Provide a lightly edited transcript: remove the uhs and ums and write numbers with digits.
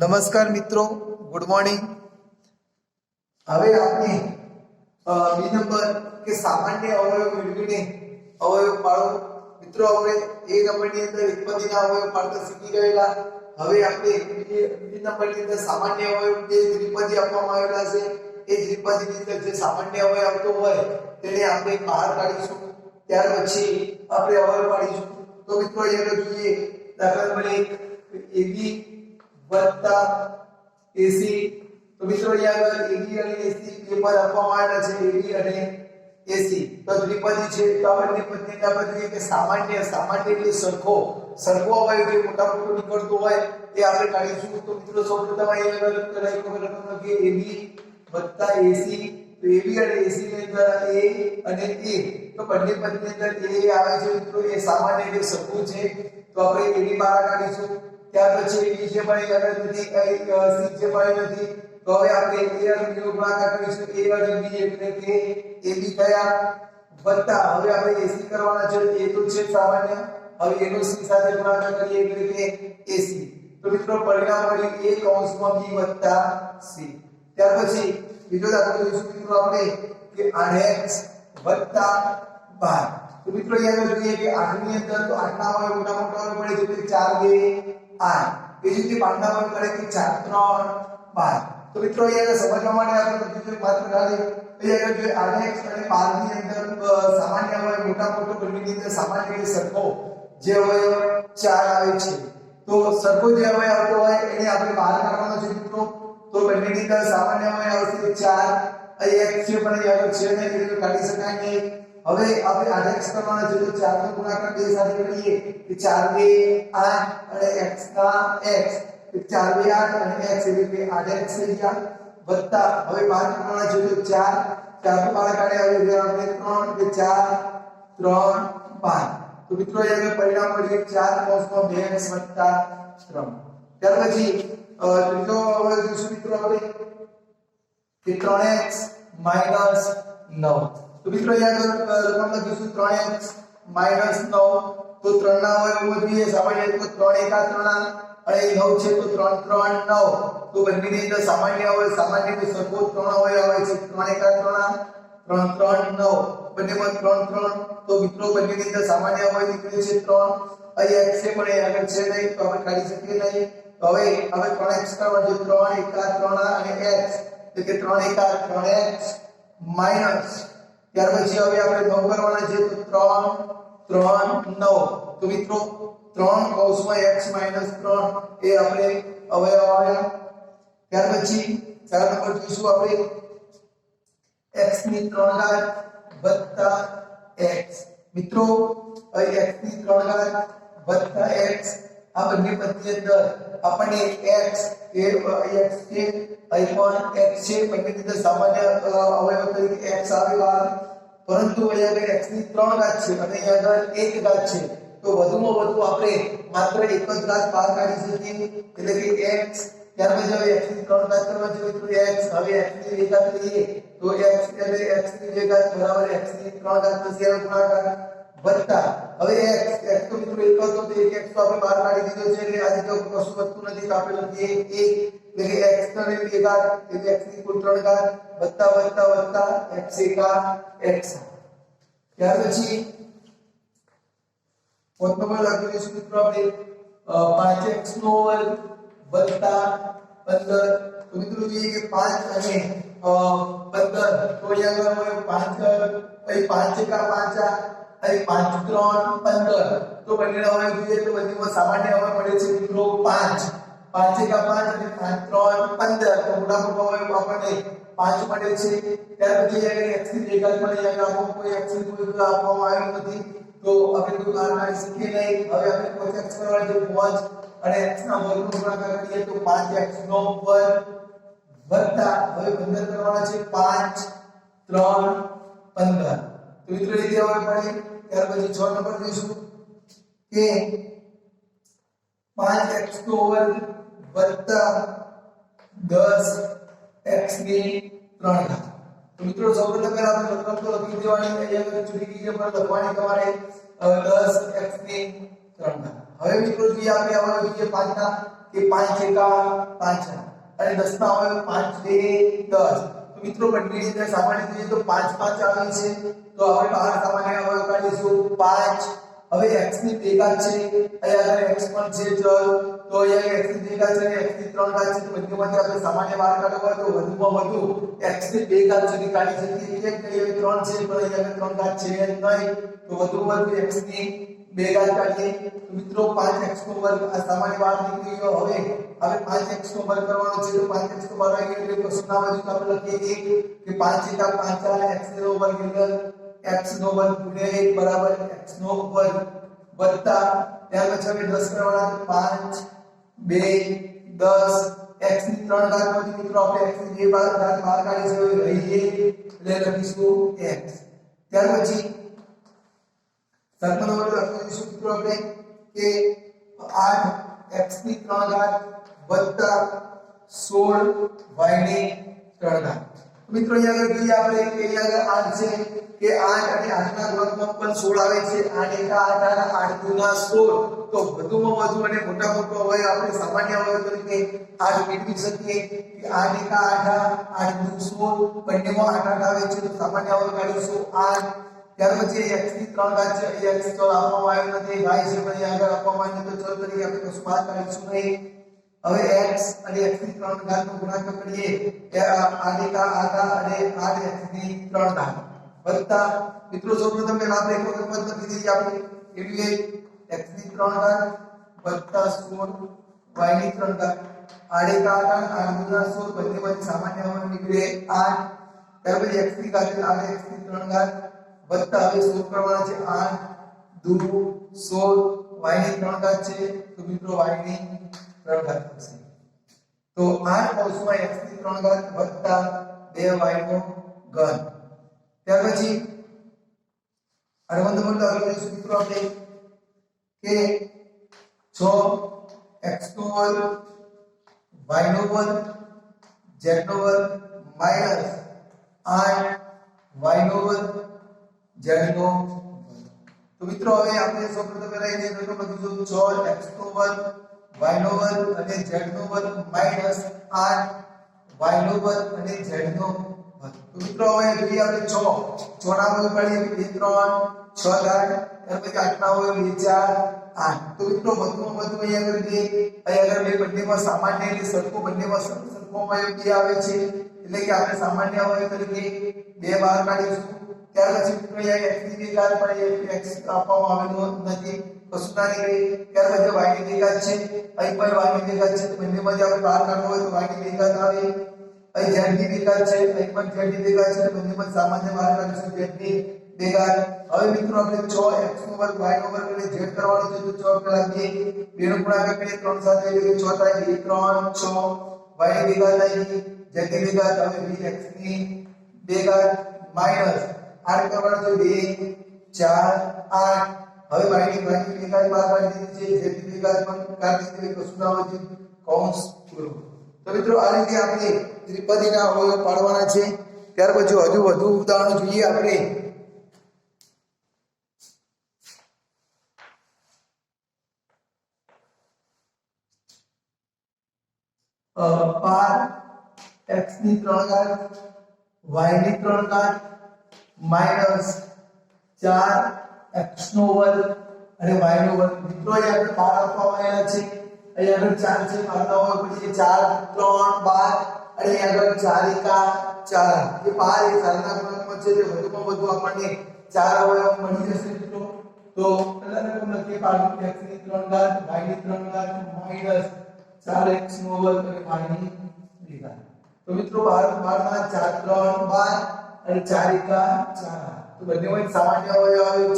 નમસ્કાર મિત્રો, good morning. હવે આપણે બી નંબર કે સામાન્ય અવયવ મેળવીને અવયવ પાડો। મિત્રો આપણે એ નંબરની અંદર ઉત્પત્તિના અવયવ પાડતા શીખી ગયેલા। હવે આપણે બી નંબરની અંદર સામાન્ય અવયવ જે દ્વિપદી આપવામાં આવેલા છે એ દ્વિપદીની અંદર જે સામાન્ય અવયવ આવતો હોય તેને આપણે બહાર કાઢીશું। ત્યાર પછી આપણે અવયવ પાડીશું। તો મિત્રો અહીંયા જોઈએ દાખલા નંબર 1 AB વત્તા AC। તો મિત્રો અહીંયા આગળ AB અને AC બે પદ આપવામાં આવેલા છે, AB અને AC તો દ્વિપદી છે। તો આપણે દ્વિપદીના બદલે કે સામાન્ય એટલે સરખો અવયવ જે મોટા મોટો નીકળતો હોય એ આપણે કાઢીશું। તો મિત્રો સૌપ્રથમ અહીંયા આગળ લખો કે AB વત્તા AC। તો AB અને AC ની અંદર A અને A તો બંને પદની અંદર A આવે છે મિત્રો, એ સામાન્ય એટલે સરખું છે તો આપણે AB બહાર કાઢીશું। ત્યાર પછી B જે પણ આગળ નથી, C જે પણ નથી તો હવે આપણે A અને B નો ગુણાકાર કરીશું। A અને B એટલે કે AB થયા વત્તા હવે આપણે AC કરવાના છે, A તો છે સામાન્ય, હવે A નો C સાથે ગુણાકાર કરીએ એટલે કે AC। તો મિત્રો પરિણામ મળ્યું A કૌંસમાં B વત્તા C। ત્યાર પછી બીજો દાખલો જોઈશું મિત્રો આપણે કે 8x વત્તા 12। તો મિત્રો અહીંયા જોઈએ કે 8 ની અંદર તો 8 ના અવયવ મોટા મોટા અવયવ પડે છે, 4 2 8। બીજી રીતે 5 ના અવયવ પડે કે 4 3 12। તો મિત્રો અહીંયા સમજવા માટે આપણે બધું માત્ર ખાલી અહીંયા જોઈએ 8x અને 12 ની અંદર સામાન્ય અવયવ મોટા મોટો બંનેની અંદર સામાન્ય એટલે સરખો જે અવયવ 4 આવે છે, તો સરખો જે અવયવ આવતો હોય એને આપણે બહાર કાઢવાનો છે મિત્રો। તો બંનેની અંદર સામાન્ય અવયવ આવશે 4, અહીં x છે પણ અહીં આગળ છે ને એટલે કાઢી શકાય નહીં। હવે આપણે 8x કરવાના છે તો 4 નો ગુણાકાર 2 સાથે કરીએ કે 4 2 8 અને x ના x 4 2 8 અને x એટલે કે 8x થઈ ગયા વત્તા હવે બહાર કરવાના છે તો 4 નો બહાર કાઢ્યા હવે આપણે 3 કે 4 3 5। તો મિત્રો અહીંયા પરિણામ મળ્યું 4 કૌંસમાં 2x વત્તા 3। ત્યાર પછી ત્રીજો અવયવ જોઈશું મિત્રો આપણે કે 3x -9। તો મિત્રો અહીંયા રકમ લખીશું 3x -9। તો 3 ના અવયવો જોઈએ સામાન્ય તો 3 એકા 3 અને 9 છે તો 3 3 9। તો બંનેની અંદર સામાન્ય અવયવ સામાન્ય એટલે સરખો 3 અવયવ આવે છે, 3 એકા 3 3 3 9 બંનેમાં 3 3। તો મિત્રો બંનેની અંદર સામાન્ય અવયવ નીકળે છે 3, અહીં x છે પણ અહીં આગળ છે નહીં તો આપણે કાઢી શકીએ નહીં। તો હવે 3x કરવાનું છે, 3 એકા 3 અને x એટલે કે 3 એકા 3x માઈનસ ત્યાર પછી હવે આપણે 9 કરવાના છે તો 3 3 9। તો મિત્રો 3 કૌંસમાં x - 3 એ આપણે અવયવ આવ્યા। ત્યાર પછી 4 નંબર જોઈશું આપણે x ની 3 ઘાત વત્તા x। મિત્રો અહીં x ની 3 ઘાત વત્તા x આ બંને પદની અંદર આપણને x એ x છે અહીં પણ x છે, બંનેની અંદર સામાન્ય અવયવ તરીકે x આવે બહાર, પરંતુ અહીંયા x ની 3 ઘાત છે અને અહીંયા આગળ 1 ઘાત છે તો વધુમાં વધુ આપણે માત્ર એક જ ઘાત બહાર કાઢી શકીએ એટલે કે x। ત્યાર પછી હવે x ની 3 ઘાત કરવા જોઈએ તો x, હવે x ની 2 ઘાત લઈએ તો x એટલે x ની 2 ઘાત બરાબર x ની 3 ઘાત નો શેર ગુણાકાર વત્તા હવે x તો મિત્રો એક હતો તો એક x તો આપણે બહાર કાઢી દીધો છે એટલે આજે તો કશું વધતું નથી તો આપણે લખીએ 1 એટલે x ની 2 ઘાત એટલે x ની કુલ 3 ઘાત વત્તા વત્તા વત્તા x એકા x। ત્યાર પછી પોઈન્ટ નંબર લખીશું મિત્રો આપણે 5x નો વર્ગ વત્તા 15। તો મિત્રો જોઈએ કે 5 અને 15 તો અહીંયા 5 એકા 5 અહીં 5 3 15 તો બંનેના અવયવ જોઈએ તો બંનેમાં સામાન્ય અવયવ મળે છે મિત્રો 5 એકા 5 અને 5 3 15 તો મોટા મોટા અવયવ આપણને 5 મળે છે। ત્યાર પછી અહીંયા x ની 2 ઘાત મળે, અહીંયા કોઈ x ની કોઈ આપવામાં આવ્યું નથી તો આપણે કોઈ બહાર કાઢી શકીએ નહીં। હવે આપણે cos x કરવાનું છે 5 અને x ના વર્ગનો ગુણાકાર કરીએ તો 5x નો વર્ગ વત્તા હવે 15 કરવાના છે 5 3 15। તો મિત્રો રીતે હવે પડે ત્યાર પછી 6 નંબર જોઈશું કે 5x નો વર્ગ વત્તા 10x ની 3 ઘાત। તો મિત્રો સૌપ્રથમ આપણે રકમ તો લખી દેવાની, અહીંયા ચૂકી ગઈ પણ લખવાની તમારે 10x ની 3 ઘાત। હવે મિત્રો જોઈએ આપણે આમાં જોઈએ 5 ના કે 5 એકા 5 અને 10 ના અવયવ 5 2 10. તો મિત્રો બંનેની અંદર સામાન્ય જોઈએ તો 5 5 આવે છે, તો હવે બહાર સામાન્ય અવયવ કાઢીશું 5. હવે x ની ભેગા છે, અહીંયા આગળ x પણ છે ચલ, તો અહીંયા x ની ભેગા છે x ની 3 ઘાત છે, તો બંનેમાંથી આપણે સામાન્ય બહાર કાઢવો હોય તો વધુમાં વધુ x ની 2 ઘાત સુધી કાઢી શકીએ. કેમ કે અહીંયા 3 છે પણ અહીંયા 3 ઘાત છે નહીં, તો વધુમાં વધુ x ની 2 ઘાત કાઢીએ. તો મિત્રો 5x નો વર્ગ આ સામાન્ય બહાર નીકળી ગયો. હવે 5x નો વર્ગ કરવાનો છે, તો 5x નો વર્ગ એટલે કશું ના વધુ તો આપણે લખીએ કે 5 એકા 5 અને x નો વર્ગ એટલે x નો વર્ગ ગુણ્યા 1 બરાબર x નો વર્ગ વત્તા ત્યાર પછી આપણે 10 કરવાના, તો 5 2 10 x ની 3 ઘાતમાંથી મિત્રો આપણે x ની 2 ઘાત બહાર કાઢી છે, રહીએ એટલે લખીશું x. ત્યાર પછી સર્કલ વર્ગ લખીશું મિત્રો આપણે કે 8 x ની 3 ઘાત વત્તા 16 y ની 3 ઘાત. મિત્રો અહીંયા આગળ જોઈએ આપણે કે અહીંયા આગળ 8 છે કે 8 અને 8 ના ગુણનમાં પણ 16 આવે છે. 8 એકા 8 અને 8 દુના 16. તો વધુમાં વધુ અને મોટા મોટો હોય આપણે સામાન્ય અવયવ તરીકે 8 મેળવી શકીએ કે 8 એકા 8 8 દુ 16 બંનેમાં 8 8 આવે છે, તો સામાન્ય અવયવ કાઢીશું 8. ત્યાર પછી x ની 3 ઘાત છે, અહીંયા x ચલ આપવામાં આવ્યો નથી, y છે પણ અહીંયા આગળ આપવામાં આવ્યો નથી, તો ચલ તરીકે આપણે કશું બહાર કાઢીશું નહીં. હવે x અને x ની 3 ઘાત નો ગુણાકાર કરીએ, 8 એકા 8 અને 8 x ની 3 ઘાત વત્તા મિત્રો સૌપ્રથમ પહેલા આપણે એક વખત પદ લખી દઈએ આપણે એટલે x ની 3 ઘાત વત્તા 16 y ની 3 ઘાત. 8 એકા 8 8 દુના 16 બંનેમાંથી સામાન્ય અવયવ નીકળે 8. ત્યાર પછી x ની ઘાત એટલે 8x ની 3 ઘાત વત્તા હવે 16 કરવાના છે, 8 દુ 16 y ની 3 ઘાત છે, તો મિત્રો y ની 3 ઘાત થશે. તો 8 કૌંસમાં x ની 3 ઘાત વત્તા 2y નો ઘન. ત્યાર પછી અરવંદ વર્ગ લખીશું મિત્રો આપણે કે 6 x નો વર્ગ y નો વર્ગ z નો વર્ગ માઈનસ 8 y નો વર્ગ z નો વર્ગ. તો મિત્રો હવે આપણે સૌપ્રથમ પહેલા એને તો લખીશું 6 x નો વર્ગ y નો વર્ગ અને z નો વર્ગ માઈનસ 8 y નો વર્ગ અને z નો વર્ગ. તો મિત્રો હવે જોઈએ આપણે 6 ના વર્ગ કાઢીએ 2 3 6 ઘાત, ત્યાર પછી 8 ના વર્ગ 2 4 8. તો મિત્રો વધુમાં વધુ અહીંયા આગળ બે બંનેમાં સામાન્ય એટલે સરખો બંનેમાં સરખો અવયવ 2 આવે છે, એટલે કે આપણે સામાન્ય અવયવ તરીકે 2 બહાર કાઢીશું. ત્યાર પછી મિત્રો અહીંયા x ની 2 ઘાત પણ x આપવામાં આવેલો નથી, કશું ના નીકળે. ત્યાર પછી y ની 2 ઘાત છે, અહીં પણ y ની 2 ઘાત છે, તો બંનેમાંથી આપણે બહાર કાઢવો હોય તો y ની 2 ઘાત આવે. અહીં z ની 2 ઘાત છે, અહીં પણ z ની 2 ઘાત છે, તો બંનેમાંથી સામાન્ય બહાર કાઢીશું z ની 2 ઘાત. હવે મિત્રો આપણે 6 x નો વર્ગ y નો વર્ગ અને z કરવાનો છે, તો 6 પહેલા 2 નો ગુણાકાર કરીએ 3 સાથે એટલે 6 થાય 2 3 6 y ની 2 ઘાત આવી, z ની 2 ઘાત. હવે x ની 2 ઘાત માઈનસ 8 કરવાનો છે 2 4 8. હવે y ની 2 ઘાત બહાર કાઢી દીધી છે, z ની 2 ઘાત પણ કાઢી દીધી, કશું ના વધ્યું, કૌંસ પૂરું. તો મિત્રો આ રીતે આપણે ત્રિપદીના અવયવ પાડવાના છે. ત્યાર પછી હજુ વધુ ઉદાહરણો જોઈએ આપણે. 5 x ની 3 ઘાત y ની 3 ઘાત માઈનસ 4 x નો વર્ગ અને y નો વર્ગ. મિત્રો અહીંયા આપણે 12 આપવામાં આવ્યા છે, અહીંયા આગળ 4 છે, 12 હોય પછી 4 3 12 અને અહીંયા આગળ 4 એકા 4. એ 12 એ 4 ના ગુણકમાં છે, એટલે વધુમાં વધુ આપણને 4 અવયવ મળી જશે મિત્રો. તો પહેલા નંબર લખીએ 5 x ની 3 ઘાત y ની 3 ઘાત માઈનસ 4x નો વર્ગ અને y ની 2 ઘાત. તો મિત્રો 12 ના 4 3 12 અને 4 એકા 4. તો બંનેમાં સામાન્ય અવયવ આવે